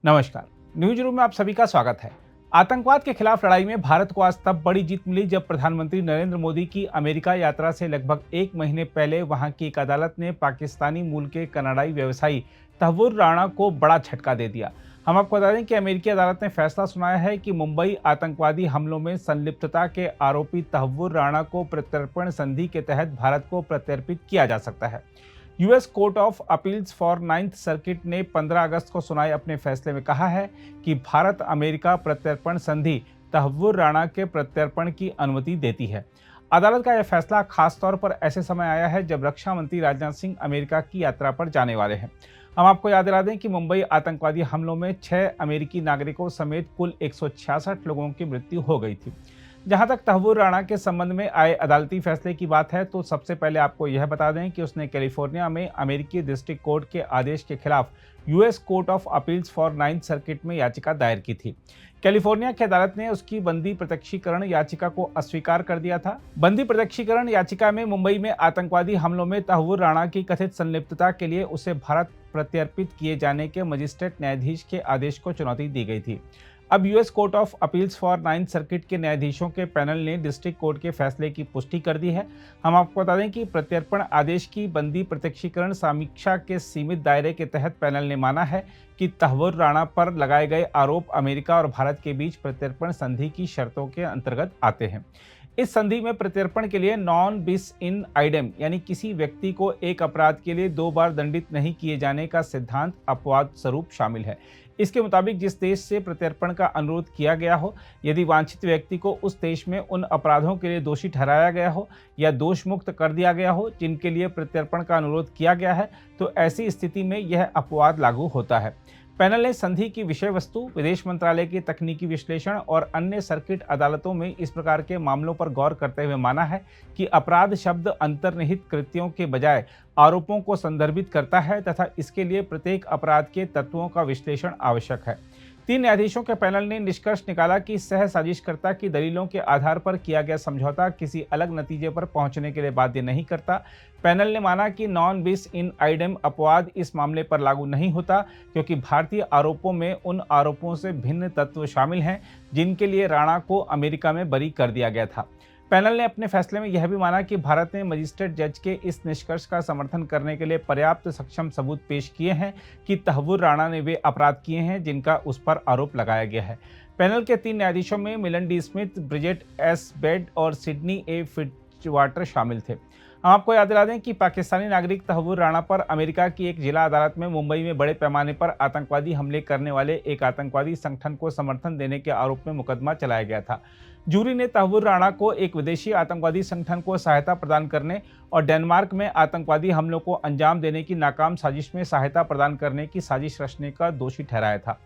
नमस्कार। News room में आप सभी का स्वागत है। आतंकवाद के खिलाफ लड़ाई में भारत को आज तब बड़ी जीत मिली जब प्रधानमंत्री नरेंद्र मोदी की अमेरिका यात्रा से लगभग एक महीने पहले वहां की एक अदालत ने पाकिस्तानी मूल के कनाडाई व्यवसायी तहव्वुर राणा को बड़ा झटका दे दिया। हम आपको बता दें कि अमेरिकी अदालत ने फैसला सुनाया है कि मुंबई आतंकवादी हमलों में संलिप्तता के आरोपी तहव्वुर राणा को प्रत्यर्पण संधि के तहत भारत को प्रत्यर्पित किया जा सकता है। US court of appeals for ninth circuit ने 15 अगस्त को सुनाए अपने फैसले में कहा है कि भारत अमेरिका प्रत्यर्पण संधि तहव्वुर राणा के प्रत्यर्पण की अनुमति देती है। अदालत का यह फैसला खास तौर पर ऐसे समय आया है जब रक्षा मंत्री राजनाथ सिंह अमेरिका की यात्रा पर जाने वाले हैं। हम आपको याद दिला दें कि मुंबई आतंकवादी हमलों में 6 अमेरिकी नागरिकों समेत कुल 166 लोगों की मृत्यु हो गई थी। जहां तक तहव्वुर राणा के संबंध में आए अदालती फैसले की बात है तो सबसे पहले आपको यह बता दें कि उसने कैलिफोर्निया में अमेरिकी डिस्ट्रिक्ट कोर्ट के आदेश के खिलाफ US court of appeals for ninth circuit में याचिका दायर की थी। कैलिफोर्निया की अदालत ने उसकी बंदी प्रत्यक्षीकरण याचिका को अस्वीकार कर दिया था। बंदी प्रत्यक्षीकरण याचिका में मुंबई में आतंकवादी हमलों में तहव्वुर राणा की कथित संलिप्तता के लिए उसे भारत प्रत्यर्पित किए जाने के मजिस्ट्रेट न्यायाधीश के आदेश को चुनौती दी गई थी। अब US court of appeals for ninth circuit के न्यायाधीशों के पैनल ने डिस्ट्रिक्ट कोर्ट के फैसले की पुष्टि कर दी है। हम आपको बता दें कि प्रत्यर्पण आदेश की बंदी प्रत्यक्षीकरण समीक्षा के सीमित दायरे के तहत पैनल ने माना है कि तहव्वुर राणा पर लगाए गए आरोप अमेरिका और भारत के बीच प्रत्यर्पण संधि की शर्तों के अंतर्गत आते हैं। इस संधि में प्रत्यर्पण के लिए नॉन बिस इन आइडेम यानी किसी व्यक्ति को एक अपराध के लिए 2 बार दंडित नहीं किए जाने का सिद्धांत अपवाद स्वरूप शामिल है। इसके मुताबिक जिस देश से प्रत्यर्पण का अनुरोध किया गया हो, यदि वांछित व्यक्ति को उस देश में उन अपराधों के लिए दोषी ठहराया गया हो या दोष मुक्त कर दिया गया हो जिनके लिए प्रत्यर्पण का अनुरोध किया गया है, तो ऐसी स्थिति में यह अपवाद लागू होता है। पैनल ने संधि की विषय वस्तु, विदेश मंत्रालय के तकनीकी विश्लेषण और अन्य सर्किट अदालतों में इस प्रकार के मामलों पर गौर करते हुए माना है कि अपराध शब्द अंतर्निहित कृत्यों के बजाय आरोपों को संदर्भित करता है तथा इसके लिए प्रत्येक अपराध के तत्वों का विश्लेषण आवश्यक है। 3 न्यायाधीशों के पैनल ने निष्कर्ष निकाला कि सह साजिशकर्ता की दलीलों के आधार पर किया गया समझौता किसी अलग नतीजे पर पहुंचने के लिए बाध्य नहीं करता। पैनल ने माना कि नॉन बिस इन आइडेम अपवाद इस मामले पर लागू नहीं होता क्योंकि भारतीय आरोपों में उन आरोपों से भिन्न तत्व शामिल हैं जिनके लिए राणा को अमेरिका में बरी कर दिया गया था। पैनल ने अपने फैसले में यह भी माना कि भारत ने मजिस्ट्रेट जज के इस निष्कर्ष का समर्थन करने के लिए पर्याप्त सक्षम सबूत पेश किए हैं कि तहव्वुर राणा ने वे अपराध किए हैं जिनका उस पर आरोप लगाया गया है। पैनल के 3 न्यायाधीशों में Milan D Smith, Bridget S Bade और सिडनी ए फिट्जवाटर शामिल थे। हम आपको याद दिला दें कि पाकिस्तानी नागरिक तहव्वुर राणा पर अमेरिका की एक जिला अदालत में मुंबई में बड़े पैमाने पर आतंकवादी हमले करने वाले एक आतंकवादी संगठन को समर्थन देने के आरोप में मुकदमा चलाया गया था। जूरी ने तहव्वुर राणा को एक विदेशी आतंकवादी संगठन को सहायता प्रदान करने और डेनमार्क में आतंकवादी हमलों को अंजाम देने की नाकाम साजिश में सहायता प्रदान करने की साजिश रचने का दोषी ठहराया था।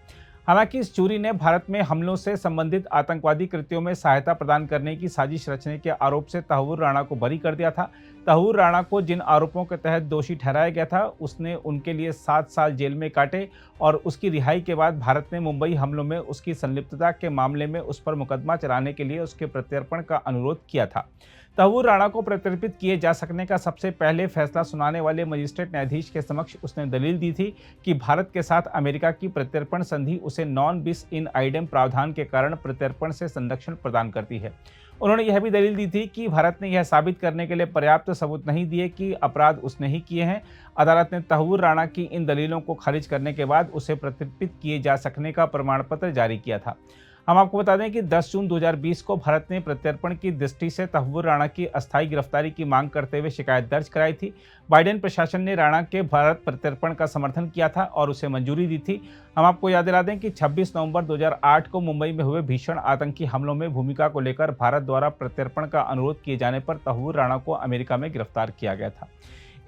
हालांकि इस जूरी ने भारत में हमलों से संबंधित आतंकवादी कृत्यों में सहायता प्रदान करने की साजिश रचने के आरोप से तहव्वुर राणा को बरी कर दिया था। तहव्वुर राणा को जिन आरोपों के तहत दोषी ठहराया गया था उसने उनके लिए 7 साल जेल में काटे और उसकी रिहाई के बाद भारत ने मुंबई हमलों में उसकी संलिप्तता के मामले में उस पर मुकदमा चलाने के लिए उसके प्रत्यर्पण का अनुरोध किया था। तहव्वुर राणा को प्रत्यर्पित किए जा सकने का सबसे पहले फैसला सुनाने वाले मजिस्ट्रेट न्यायाधीश के समक्ष उसने दलील दी थी कि भारत के साथ अमेरिका की प्रत्यर्पण संधि उसे नॉन बिस इन आइडेम प्रावधान के कारण प्रत्यर्पण से संरक्षण प्रदान करती है। उन्होंने यह भी दलील दी थी कि भारत ने यह साबित करने के लिए पर्याप्त सबूत नहीं दिए कि अपराध उसने ही किए हैं। अदालत ने तहव्वुर राणा की इन दलीलों को खारिज करने के बाद उसे प्रत्यर्पित किए जा सकने का प्रमाण पत्र जारी किया था। हम आपको बता दें कि 10 जून 2020 को भारत ने प्रत्यर्पण की दृष्टि से तहव्वुर राणा की अस्थायी गिरफ्तारी की मांग करते हुए शिकायत दर्ज कराई थी। बाइडेन प्रशासन ने राणा के भारत प्रत्यर्पण का समर्थन किया था और उसे मंजूरी दी थी। हम आपको याद दिला दें कि 26 नवंबर 2008 को मुंबई में हुए भीषण आतंकी हमलों में भूमिका को लेकर भारत द्वारा प्रत्यर्पण का अनुरोध किए जाने पर तहव्वुर राणा को अमेरिका में गिरफ्तार किया गया था।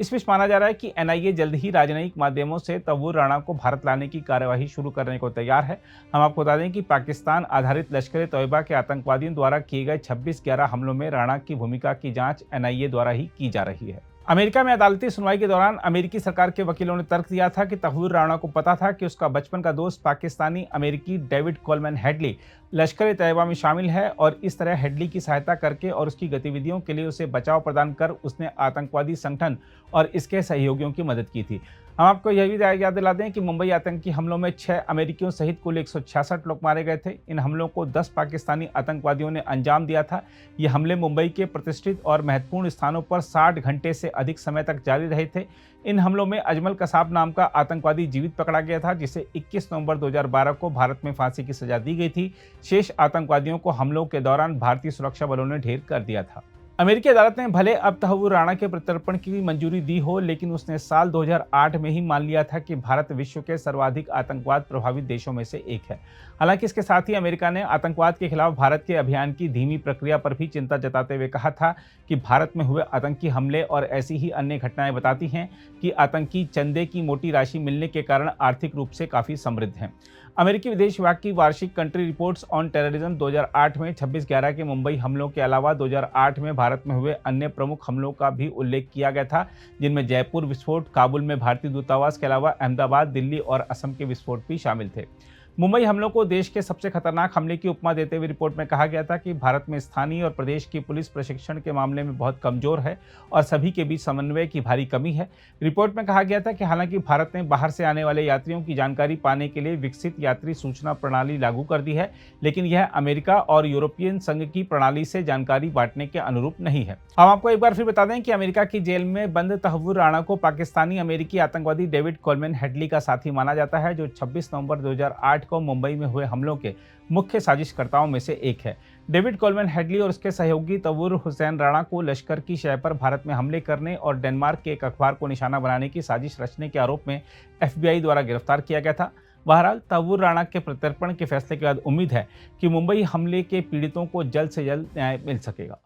इस बीच माना जा रहा है कि एनआईए जल्द ही राजनयिक माध्यमों से तहव्वुर राणा को भारत लाने की कार्यवाही शुरू करने को तैयार है। हम आपको बता दें कि पाकिस्तान आधारित लश्कर-ए-तोयबा के आतंकवादियों द्वारा किए गए 26/11 हमलों में राणा की भूमिका की जांच एनआईए द्वारा ही की जा रही है। अमेरिका में अदालती सुनवाई के दौरान अमेरिकी सरकार के वकीलों ने तर्क दिया था कि तहव्वुर राणा को पता था कि उसका बचपन का दोस्त पाकिस्तानी अमेरिकी डेविड कोलमैन हेडली लश्कर-ए-तैयबा में शामिल है और इस तरह हेडली की सहायता करके और उसकी गतिविधियों के लिए उसे बचाव प्रदान कर उसने आतंकवादी संगठन और इसके सहयोगियों की मदद की थी। हम आपको यह भी याद दिला दें कि मुंबई आतंकी हमलों में 6 अमेरिकियों सहित कुल 166 लोग मारे गए थे। इन हमलों को 10 पाकिस्तानी आतंकवादियों ने अंजाम दिया था। ये हमले मुंबई के प्रतिष्ठित और महत्वपूर्ण स्थानों पर 60 घंटे से अधिक समय तक जारी रहे थे। इन हमलों में अजमल कसाब नाम का आतंकवादी जीवित पकड़ा गया था, जिसे 21 नवंबर 2012 को भारत में फांसी की सजा दी गई थी। शेष आतंकवादियों को हमलों के दौरान भारतीय सुरक्षा बलों ने ढेर कर दिया था। अमेरिकी अदालत ने भले अब तहव्वुर राणा के प्रत्यर्पण की मंजूरी दी हो, लेकिन उसने साल 2008 में ही मान लिया था कि भारत विश्व के सर्वाधिक आतंकवाद प्रभावित देशों में से एक है। हालांकि इसके साथ ही अमेरिका ने आतंकवाद के खिलाफ भारत के अभियान की धीमी प्रक्रिया पर भी चिंता जताते हुए कहा था कि भारत में हुए आतंकी हमले और ऐसी ही अन्य घटनाएं बताती हैं कि आतंकी चंदे की मोटी राशि मिलने के कारण आर्थिक रूप से काफी समृद्ध हैं। अमेरिकी विदेश विभाग की वार्षिक कंट्री रिपोर्ट्स ऑन टेररिज्म 2008 में 26/11 के मुंबई हमलों के अलावा 2008 में भारत में हुए अन्य प्रमुख हमलों का भी उल्लेख किया गया था, जिनमें जयपुर विस्फोट, काबुल में भारतीय दूतावास के अलावा अहमदाबाद, दिल्ली और असम के विस्फोट भी शामिल थे। मुंबई हमलों को देश के सबसे खतरनाक हमले की उपमा देते हुए रिपोर्ट में कहा गया था कि भारत में स्थानीय और प्रदेश की पुलिस प्रशिक्षण के मामले में बहुत कमजोर है और सभी के बीच समन्वय की भारी कमी है। रिपोर्ट में कहा गया था कि हालांकि भारत ने बाहर से आने वाले यात्रियों की जानकारी पाने के लिए विकसित यात्री सूचना प्रणाली लागू कर दी है, लेकिन यह अमेरिका और यूरोपियन संघ की प्रणाली से जानकारी बांटने के अनुरूप नहीं है। हम आपको एक बार फिर बता दें कि अमेरिका की जेल में बंद तहव्वुर राणा को पाकिस्तानी अमेरिकी आतंकवादी डेविड कोलमैन हेडली का साथी माना जाता है, जो 26 नवंबर 2008 को मुंबई में हुए हमलों के मुख्य साजिशकर्ताओं में से एक है। डेविड कोलमैन हेडली और उसके सहयोगी तव्वूर हुसैन राणा को लश्कर की शय पर भारत में हमले करने और डेनमार्क के एक अखबार को निशाना बनाने की साजिश रचने के आरोप में FBI द्वारा गिरफ्तार किया गया था। बहरहाल तव्वूर राणा के प्रत्यर्पण के फैसले के बाद उम्मीद है कि मुंबई हमले के पीड़ितों को जल्द से जल्द न्याय मिल सकेगा।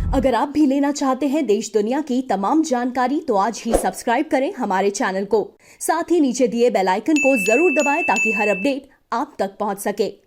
अगर आप भी लेना चाहते हैं देश दुनिया की तमाम जानकारी तो आज ही सब्सक्राइब करें हमारे चैनल को। साथ ही नीचे दिए बेल आइकन को जरूर दबाएं ताकि हर अपडेट आप तक पहुंच सके।